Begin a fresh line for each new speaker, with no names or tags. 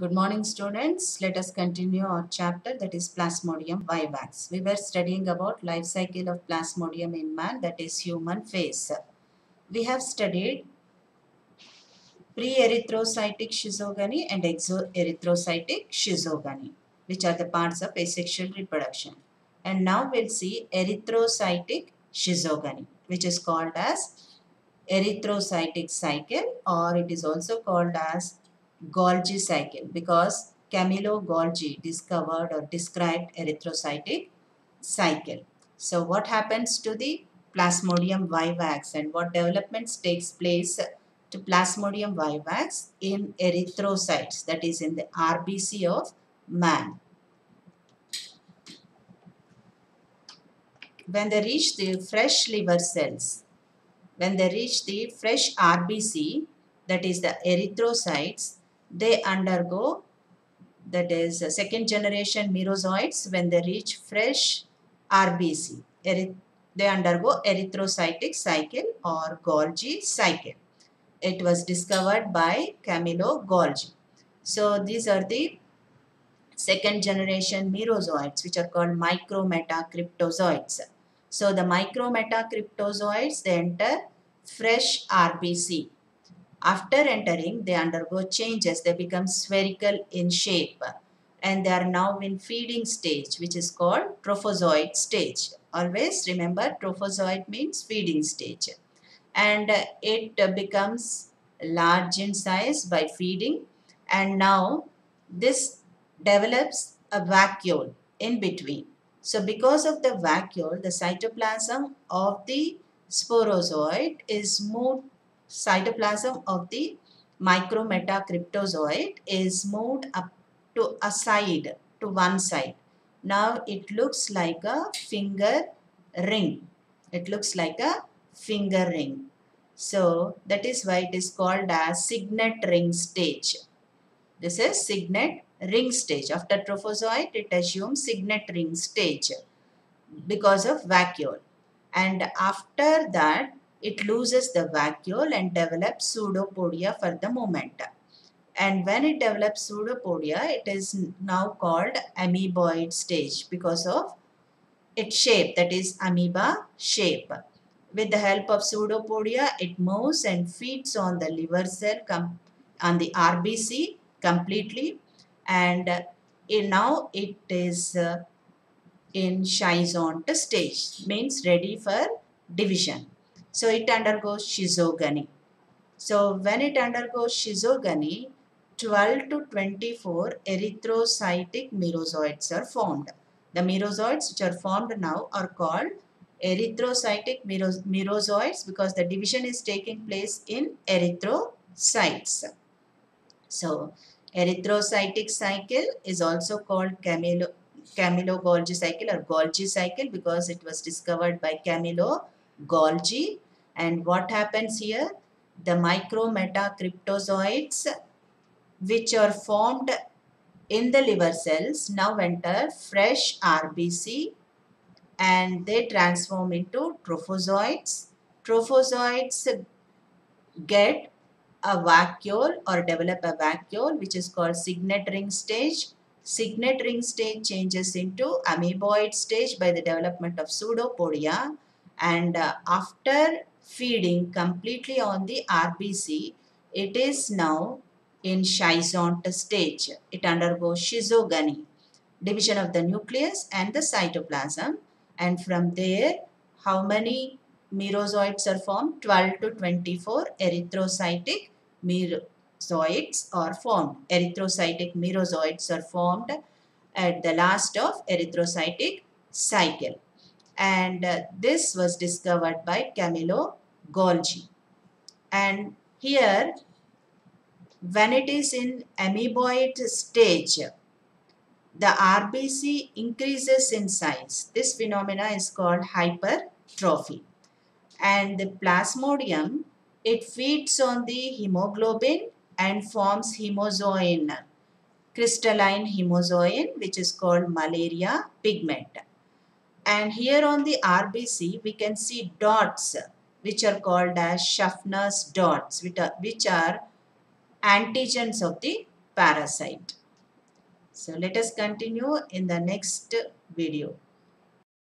Good morning, students. Let us continue our chapter, that is Plasmodium vivax. We were studying about life cycle of Plasmodium in man, that is human phase. We have studied pre-erythrocytic schizogony and exoerythrocytic schizogony, which are the parts of asexual reproduction. And now we'll see erythrocytic schizogony, which is called as erythrocytic cycle, or it is also called as Golgi cycle, because Camillo Golgi discovered or described erythrocytic cycle. So what happens to the Plasmodium vivax and what developments takes place to Plasmodium vivax in erythrocytes, that is in the RBC of man. When they reach the fresh liver cells, when they reach the fresh RBC, that is the erythrocytes, they undergo, that is second generation merozoites. When they reach fresh RBC, they undergo erythrocytic cycle or Golgi cycle. It was discovered by Camillo Golgi. So these are the second generation merozoites, which are called micrometacryptozoites. So the micrometacryptozoites, they enter fresh RBC. After entering, they undergo changes. They become spherical in shape and they are now in feeding stage, which is called trophozoite stage. Always remember, trophozoite means feeding stage. And it becomes large in size by feeding, and now this develops a vacuole in between. So because of the vacuole, the cytoplasm of the sporozoite is moved, cytoplasm of the micrometacryptozoite is moved up to a side, to one side. Now it looks like a finger ring. It looks like a finger ring. So that is why it is called as signet ring stage. This is signet ring stage. After trophozoite, it assumes signet ring stage because of vacuole. And after that, it loses the vacuole and develops pseudopodia for the moment. And when it develops pseudopodia, it is now called amoeboid stage because of its shape, that is amoeba shape. With the help of pseudopodia, it moves and feeds on the liver cell, on the RBC completely, and now it is in schizont stage, means ready for division. So it undergoes schizogony. So when it undergoes schizogony, 12 to 24 erythrocytic merozoites are formed. The merozoites which are formed now are called erythrocytic merozoites because the division is taking place in erythrocytes. So erythrocytic cycle is also called Camillo-Golgi cycle or Golgi cycle because it was discovered by Camillo Golgi. And what happens here? The micrometacryptozoites which are formed in the liver cells now enter fresh RBC and they transform into trophozoites. Trophozoites get a vacuole or develop a vacuole which is called signet ring stage. Signet ring stage changes into amoeboid stage by the development of pseudopodia, and after feeding completely on the RBC, it is now in schizont stage. It undergoes schizogony, division of the nucleus and the cytoplasm, and from there how many merozoites are formed? 12 to 24 erythrocytic merozoites are formed. Erythrocytic merozoites are formed at the last of erythrocytic cycle. And this was discovered by Camillo Golgi. And here, when it is in amoeboid stage, the RBC increases in size. This phenomena is called hypertrophy. And the plasmodium, it feeds on the hemoglobin and forms hemozoin, crystalline hemozoin, which is called malaria pigment. And here on the RBC, we can see dots, which are called as Schaffner's dots, which are antigens of the parasite. So let us continue in the next video.